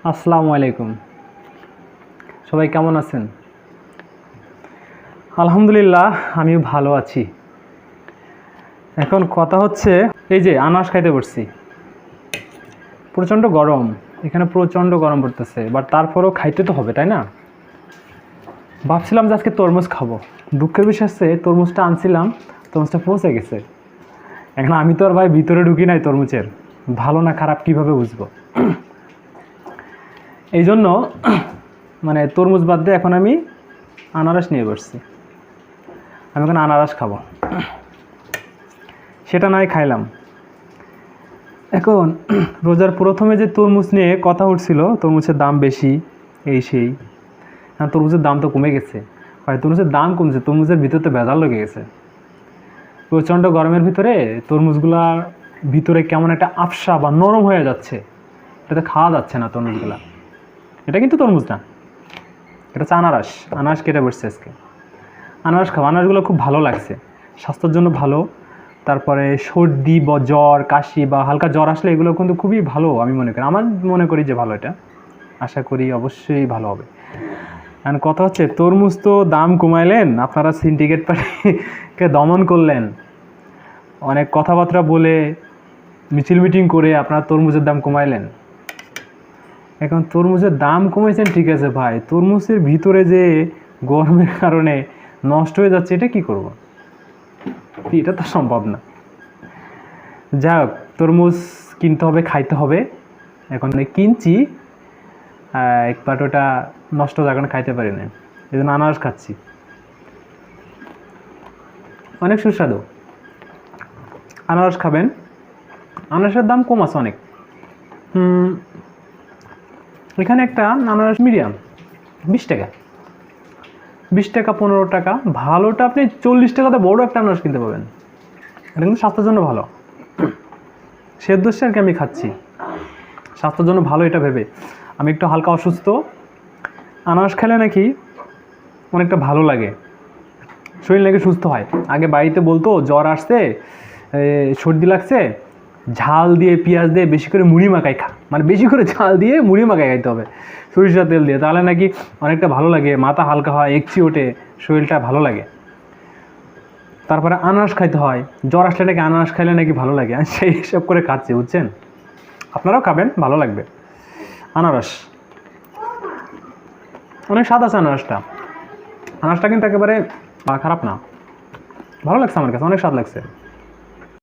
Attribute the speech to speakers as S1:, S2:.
S1: আসসালামু আলাইকুম। সবাই কেমন আছেন? আলহামদুলিল্লাহ, আমিও ভালো আছি। এখন কথা হচ্ছে, এই যে আনারস খাইতে বসছি। প্রচণ্ড গরম, এখানে প্রচণ্ড গরম পড়তেছে, বাট তারপরেও খাইতে তো হবে, তাই না? ভাবছিলাম যে আজকে তরমুজ খাবো। দুঃখের বিষয় হচ্ছে তরমুজটা আনছিলাম, তরমুজটা পৌঁছে গেছে। এখন আমি তো আর ভাই ভিতরে ঢুকি নাই তরমুজের, ভালো না খারাপ কীভাবে বুঝবো? এই জন্য মানে তরমুজ বাদ দিয়ে এখন আমি আনারস নিয়ে বসছি। আমি এখন আনারস খাবো, সেটা নয় খাইলাম। এখন রোজার প্রথমে যে তরমুজ নিয়ে কথা উঠছিল, তরমুজের দাম বেশি, এই সেই। তরমুজের দাম তো কমে গেছে। হয় তরমুজের দাম কমছে, তরমুজের ভিতরে তো ভেজাল লেগে গেছে। প্রচণ্ড গরমের ভিতরে তরমুজগুলার ভিতরে কেমন একটা আফসা বা নরম হয়ে যাচ্ছে, এটাতে খাওয়া যাচ্ছে না তরমুজগুলা। এটা কিন্তু তরমুজ না, এটা হচ্ছে আনারস। আনারস কেটে বসছে আজকে, আনারস খাবো। আনারসগুলো খুব ভালো লাগছে, স্বাস্থ্যের জন্য ভালো। তারপরে সর্দি বা জ্বর, কাশি বা হালকা জ্বর আসলে এগুলো কিন্তু খুবই ভালো আমি মনে করি। আমার মনে করি যে ভালো, এটা আশা করি অবশ্যই ভালো হবে। কারণ কথা হচ্ছে তরমুজ তো দাম কমাইলেন, আপনারা সিন্ডিকেট পার্টিকে দমন করলেন, অনেক কথাবার্তা বলে মিছিল মিটিং করে আপনারা তরমুজের দাম কমাইলেন। এখন তরমুজের দাম কমেছেন ঠিক আছে ভাই, তরমুজের ভিতরে যে গরমের কারণে নষ্ট হয়ে যাচ্ছে, এটা কি করব? এটা তো সম্ভব না। যাই হোক, তরমুজ কিনতে হবে, খাইতে হবে। এখন কিনছি, একবার ওটা নষ্ট যার কারণে খাইতে পারি না, এই জন্য আনারস খাচ্ছি। অনেক সুস্বাদু, আনারস খাবেন। আনারসের দাম কম আছে অনেক। এখানে একটা আনারস মিডিয়াম 20 টাকা, 20 টাকা 15 টাকা। ভালোটা আপনি 40 টাকাতে বড় একটা আনারস কিনতে পাবেন। এটা কিন্তু স্বাস্থ্যের জন্য ভালো। সে উদ্দেশ্যে আর কি আমি খাচ্ছি, স্বাস্থ্যের জন্য ভালো এটা ভেবে। আমি একটু হালকা অসুস্থ, আনারস খেলে নাকি অনেকটা ভালো লাগে, শরীর নাকি সুস্থ হয়। আগে বাড়িতে বলতো জ্বর আসছে, সর্দি লাগছে, ঝাল দিয়ে পেঁয়াজ দিয়ে বেশি করে মুড়ি মাখাই খা, মানে বেশি করে ঝাল দিয়ে মুড়ি মাখাই খাইতে হবে সরিষার তেল দিয়ে, তাহলে নাকি অনেকটা ভালো লাগে, মাথা হালকা হয়, একচি ওঠে, শরীরটা ভালো লাগে। তারপরে আনারস খাইতে হয়, জ্বর আসলে নাকি আনারস খাইলে নাকি ভালো লাগে। সেই হিসাব করে খাচ্ছি, বুঝছেন? আপনারাও খাবেন, ভালো লাগবে। আনারস অনেক স্বাদ আছে আনারসটা। আনারসটা কিন্তু একেবারে খারাপ না, ভালো লাগছে আমার কাছে, অনেক স্বাদ লাগছে।